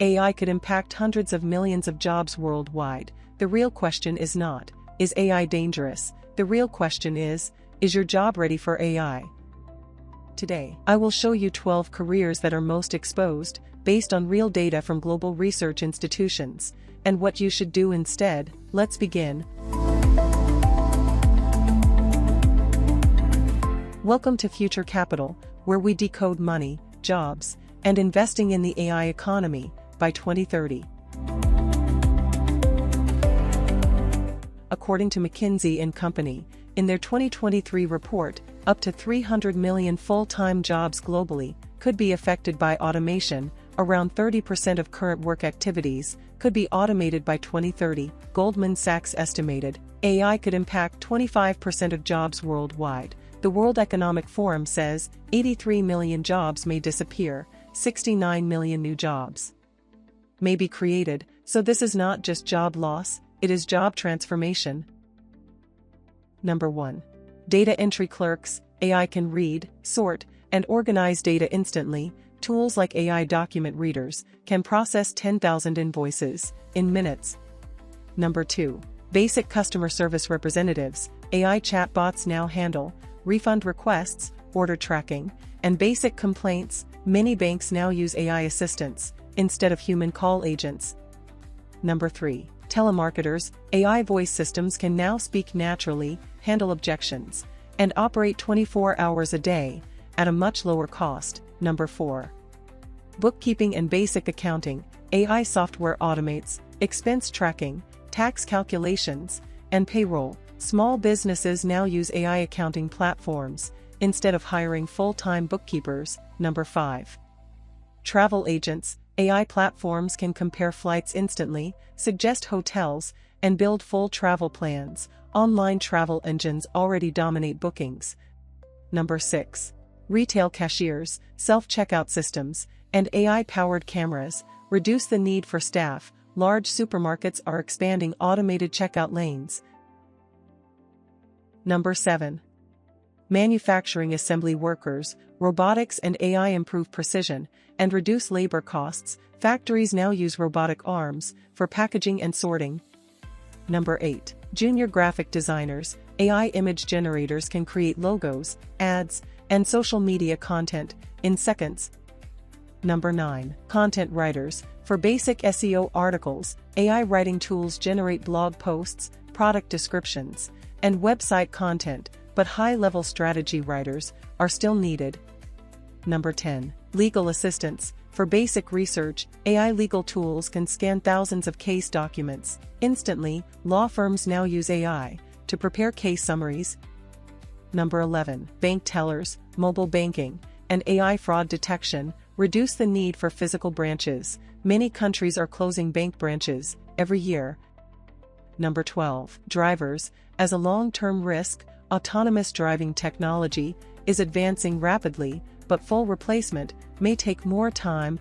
AI could impact hundreds of millions of jobs worldwide. The real question is not, is AI dangerous? The real question is your job ready for AI? Today, I will show you 12 careers that are most exposed, based on real data from global research institutions, and what you should do instead. Let's begin. Welcome to FutureCapital, where we decode money, jobs, and investing in the AI economy by 2030. According to McKinsey and Company, in their 2023 report, up to 300 million full-time jobs globally could be affected by automation. Around 30% of current work activities could be automated by 2030. Goldman Sachs estimated AI could impact 25% of jobs worldwide. The World Economic Forum says 83 million jobs may disappear, 69 million new jobs may be created, so this is not just job loss, it is job transformation. Number 1. Data entry clerks. AI can read, sort, and organize data instantly. Tools like AI document readers can process 10,000 invoices in minutes. Number 2. Basic customer service representatives. AI chatbots now handle refund requests, order tracking, and basic complaints. Many banks now use AI assistants instead of human call agents. Number 3. Telemarketers. AI voice systems can now speak naturally, handle objections, and operate 24 hours a day at a much lower cost. Number 4. Bookkeeping and basic accounting. AI software automates expense tracking, tax calculations, and payroll. Small businesses now use AI accounting platforms instead of hiring full-time bookkeepers. Number 5. Travel agents. AI platforms can compare flights instantly, suggest hotels, and build full travel plans. Online travel engines already dominate bookings. Number 6. Retail cashiers. Self-checkout systems and AI-powered cameras reduce the need for staff. Large supermarkets are expanding automated checkout lanes. Number 7. Manufacturing assembly workers. Robotics and AI improve precision and reduce labor costs. Factories now use robotic arms for packaging and sorting. Number 8. Junior graphic designers. AI image generators can create logos, ads, and social media content in seconds. Number 9. Content writers. For basic SEO articles, AI writing tools generate blog posts, product descriptions, and website content, but high-level strategy writers are still needed. Number 10. Legal assistants. For basic research, AI legal tools can scan thousands of case documents instantly. Law firms now use AI to prepare case summaries. Number 11. Bank tellers. Mobile banking and AI fraud detection reduce the need for physical branches. Many countries are closing bank branches every year. Number 12. Drivers. As a long-term risk, autonomous driving technology is advancing rapidly, but full replacement may take more time.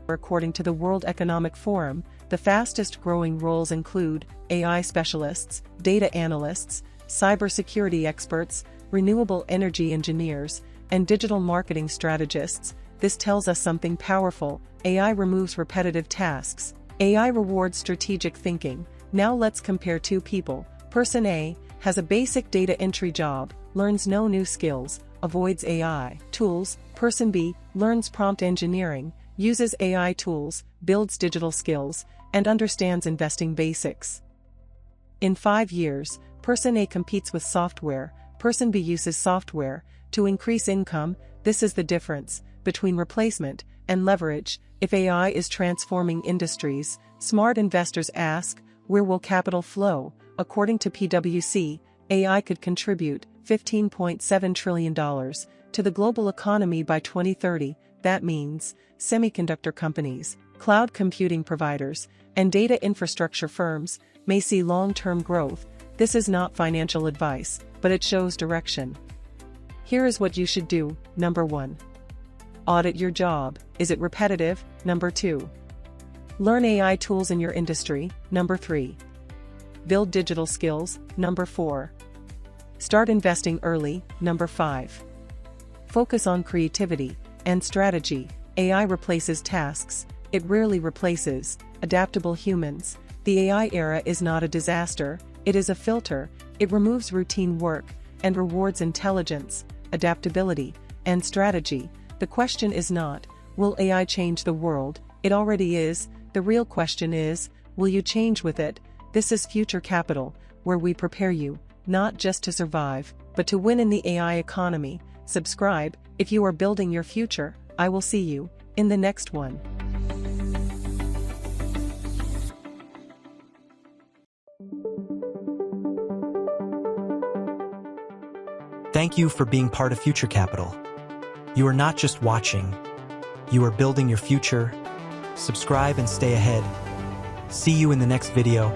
According to the World Economic Forum, the fastest-growing roles include AI specialists, data analysts, cybersecurity experts, renewable energy engineers, and digital marketing strategists. This tells us something powerful. AI removes repetitive tasks. AI rewards strategic thinking. Now let's compare two people. Person A has a basic data entry job, learns no new skills, avoids AI tools. Person B learns prompt engineering, uses AI tools, builds digital skills, and understands investing basics. In 5 years, Person A competes with software. Person B uses software to increase income. This is the difference between replacement and leverage. If AI is transforming industries, smart investors ask, where will capital flow? According to PwC, AI could contribute $15.7 trillion to the global economy by 2030. That means semiconductor companies, cloud computing providers, and data infrastructure firms may see long-term growth. This is not financial advice, but it shows direction. Here is what you should do. Number 1. Audit your job. Is it repetitive? Number 2. Learn AI tools in your industry. Number 3. Build digital skills. Number 4. Start investing early. Number 5. Focus on creativity and strategy. AI replaces tasks, it rarely replaces adaptable humans. The AI era is not a disaster, it is a filter. It removes routine work and rewards intelligence, adaptability, and strategy. The question is not, will AI change the world? It already is. The real question is, will you change with it? This is Future Capital, where we prepare you, not just to survive, but to win in the AI economy. Subscribe if you are building your future. I will see you in the next one. Thank you for being part of Future Capital. You are not just watching, you are building your future. Subscribe and stay ahead. See you in the next video.